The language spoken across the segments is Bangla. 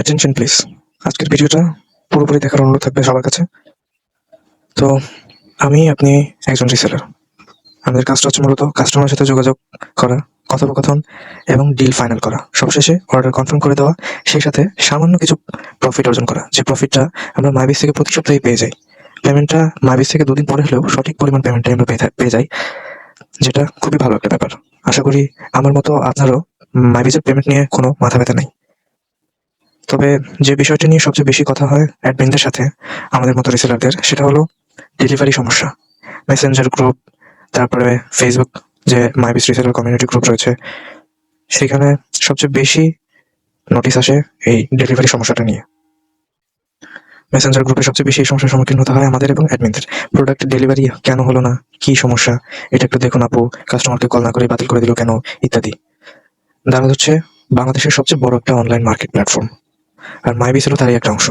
Attention please. আজকের ভিডিওটা পুরোপুরি দেখার অনুরোধ থাকবে সবার কাছে। তো আপনি একজন রিসেলার। আমাদের কাজটা হচ্ছে মূলত কাস্টমারের সাথে যোগাযোগ করা, কথোপকথন এবং ডিল ফাইনাল করা। সবশেষে অর্ডার কনফার্ম করে দেওয়া, সেই সাথে সামান্য কিছু প্রফিট অর্জন করা। যে প্রফিটটা আমরা মাইবিজ থেকে প্রতি সপ্তাহে পেয়ে যাই। পেমেন্টটা মাইবিজ থেকে ২ দিন পরে হলেও সঠিক পরিমাণ পেমেন্টটাই আমরা পেয়ে যাই, যেটা খুবই ভালো একটা ব্যাপার। আশা করি আমার মতো আপনারও মাইবিজের পেমেন্ট নিয়ে কোনো মাথা ব্যথা নেই। তবে যে বিষয়টি নিয়ে সবচেয়ে বেশি কথা হয় অ্যাডমিনদের সাথে, আমাদের মতো রিসেলারদের, সেটা হলো ডেলিভারি সমস্যা। মেসেঞ্জার গ্রুপ, তারপরে ফেসবুক যে মাইবিজ রিসেলার কমিউনিটি গ্রুপ রয়েছে, সেখানে সবচেয়ে বেশি নোটিশ আসে এই ডেলিভারি সমস্যাটা নিয়ে। মেসেঞ্জার গ্রুপে সবচেয়ে বেশি এই সমস্যার সম্মুখীন হতে হয় আমাদের এবং অ্যাডমিনদের। প্রোডাক্ট ডেলিভারি কেন হলো না, কি সমস্যা, এটা একটু দেখুন আপু, কাস্টমারকে কল না করে বাতিল করে দিল কেন, ইত্যাদি। দারাজ হচ্ছে বাংলাদেশের সবচেয়ে বড় একটা অনলাইন মার্কেট প্ল্যাটফর্ম, আর মাইবিজ হলো তারই একটা অংশ।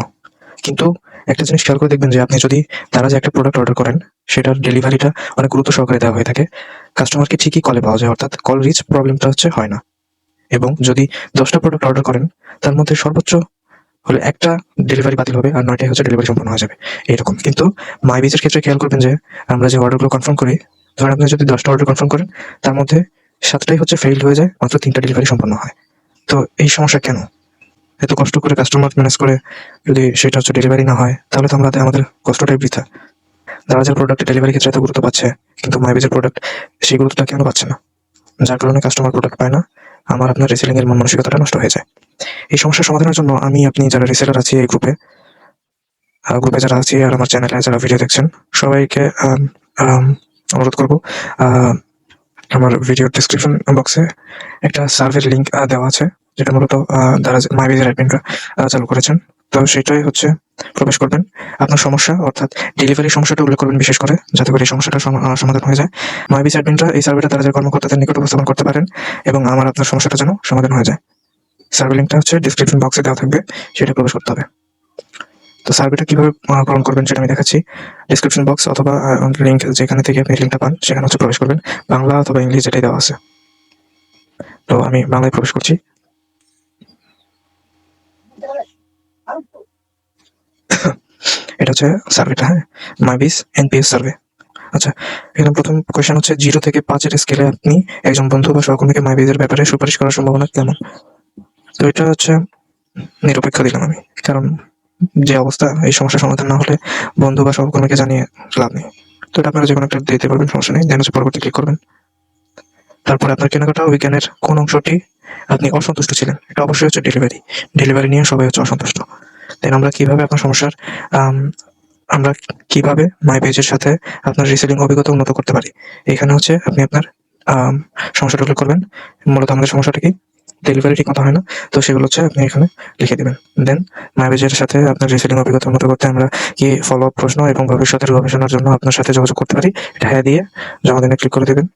কিন্তু একটা জিনিস খেয়াল করে দেখবেন যে আপনি যদি তারা যে একটা প্রোডাক্ট অর্ডার করেন, সেটার ডেলিভারিটা অনেক গুরুত্ব সহকারে দেওয়া হয়ে থাকে। কাস্টমারকে ঠিকই কলে পাওয়া যায়, অর্থাৎ কল রিচ প্রবলেমটা হয় না। এবং যদি 10টা প্রোডাক্ট অর্ডার করেন, তার মধ্যে সর্বোচ্চ হলে একটা ডেলিভারি বাতিল হবে, আর 9টাই ডেলিভারি সম্পন্ন হয়ে যাবে, এরকম। কিন্তু মাইবিজের ক্ষেত্রে খেয়াল করবেন যে আমরা যে অর্ডারগুলো কনফার্ম করি, ধরেন আপনি যদি 10টা অর্ডার কনফার্ম করেন, তার মধ্যে 7টাই ফেইল হয়ে যায়, মাত্র 3টা ডেলিভারি সম্পন্ন হয়। তো এই সমস্যা কেন? এত কষ্ট করে কাস্টমার ম্যানেজ করে যদি সেটা ডেলিভারি না হয়, তাহলে তো আমাদের কষ্টটাই বৃথা। দারাজের প্রোডাক্ট ডেলিভারি ক্ষেত্রে এত গুরুত্ব পাচ্ছে, কিন্তু মাইবিজের প্রোডাক্ট সেই গুরুত্বটা কেন পাচ্ছে না? যার কারণে কাস্টমার প্রোডাক্ট পায় না, আপনার রিসেলিং এর মন মানসিকতাটা নষ্ট হয়ে যায়। এই সমস্যার সমাধানের জন্য আপনি যারা রিসেলার আছে এই গ্রুপে যারা আছি, আর আমার চ্যানেলে যারা ভিডিও দেখছেন, সবাইকে অনুরোধ করবো, আমার ভিডিও ডেসক্রিপশন বক্সে একটা সার্ভের লিঙ্ক দেওয়া আছে, যেটা মূলত দারাজ মাইবিজের অ্যাডমিনরা চালু করেছেন। তো সেটাই প্রবেশ করবেন, আপনার সমস্যা অর্থাৎ ডেলিভারি সমস্যাটা উল্লেখ করবেন বিশেষ করে, যাতে করে এই সমস্যাটা সমাধান হয়ে যায়। মাইবিজ অ্যাডমিনরা এই সার্ভেটা দারাজের কর্মকর্তাদের নিকট উপস্থাপন করতে পারেন, এবং আপনার সমস্যাটা যেন সমাধান হয়ে যায়। সার্ভে লিঙ্কটা ডেসক্রিপশন বক্সে দেওয়া থাকবে, সেটা প্রবেশ করতে হবে। তো সার্ভেটা কিভাবে পূরণ করবেন সেটা আমি দেখাচ্ছি। ডেসক্রিপশন বক্স অথবা লিঙ্ক যেখানে থেকে আপনি লিঙ্কটা পান, সেখানে প্রবেশ করবেন। বাংলা অথবা ইংলিশ যেটাই দেওয়া আছে। তো আমি বাংলায় প্রবেশ করছি। এটা সার্ভেটা, হ্যাঁ, মাইবিজ এনপিএস সার্ভে। আচ্ছা, এখানে প্রথম কোয়েশ্চেন 0 থেকে 5-এর স্কেলে আপনি একজন বন্ধু বা সহকর্মীকে মাইবিজের ব্যাপারে সুপারিশ করার সম্ভাবনা কেমন? তো এটা নিরপেক্ষ দিলাম আমি, কারণ যে অবস্থা, এই সমস্যার সমাধান না হলে বন্ধু বা সহকর্মীকে জানিয়ে লাভ নেই। তো এটা আপনারা যে কোনো একটা দিতে পারবেন, সমস্যা নেই। দেন পরবর্তী ক্লিক করবেন। তারপরে আপনার কেনাকাটা অভিজ্ঞানের কোন অংশটি আপনি অসন্তুষ্ট ছিলেন? এটা অবশ্যই ডেলিভারি নিয়ে সবাই অসন্তুষ্ট। দেন আমরা কিভাবে আপনার সমস্যার আমরা কিভাবে মাইবিজের সাথে আপনার রিসেলিং অভিজ্ঞতা উন্নত করতে পারি, এখানে আপনি আপনার সমস্যাটা উল্লেখ করবেন। মূলত আমাদের সমস্যাটা কি, ডেলিভারি ঠিক মতো হয় না, তো সেগুলো আপনি এখানে লিখে দিবেন। দেন মাইবিজের সাথে আপনার রিসেলিং অভিজ্ঞতা উন্নত করতে আমরা কি ফলো আপ প্রশ্ন এবং ভবিষ্যতের গবেষণার জন্য আপনার সাথে যোগাযোগ করতে পারি, এটা হ্যাঁ দিয়ে জমা দিনে ক্লিক করে দেবেন।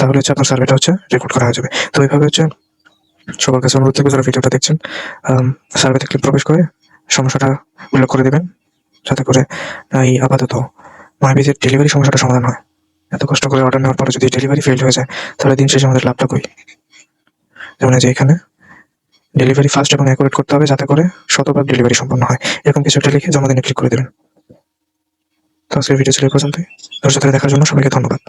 তাহলে আপনার সার্ভেটা রেকর্ড করা হয়ে যাবে। তো এইভাবে সবার কাছে অনুরোধ থাকবে, যারা ভিডিওটা দেখছেন, সার্ভেতে ক্লিক প্রবেশ করে সমস্যাটা উল্লেখ করে দেবেন, যাতে করে এই আপাতত মাইবিজের ডেলিভারি সমস্যাটা সমাধান হয়। এত কষ্ট করে অর্ডার নেওয়ার পরে যদি ডেলিভারি ফেল হয়ে যায়, তাহলে দিন শেষে আমাদের লাভটা কই? যেমন যে এখানে ডেলিভারি ফাস্ট এবং অ্যাকুরেট করতে হবে, যাতে করে 100% ডেলিভারি সম্পন্ন হয়, এরকম কিছু একটা লিখে জমা দিনে ক্লিক করে দেবেন। তো আজকের ভিডিও ছিল এই পর্যন্তই। ধৈর্য ধরে দেখার জন্য সবাইকে ধন্যবাদ।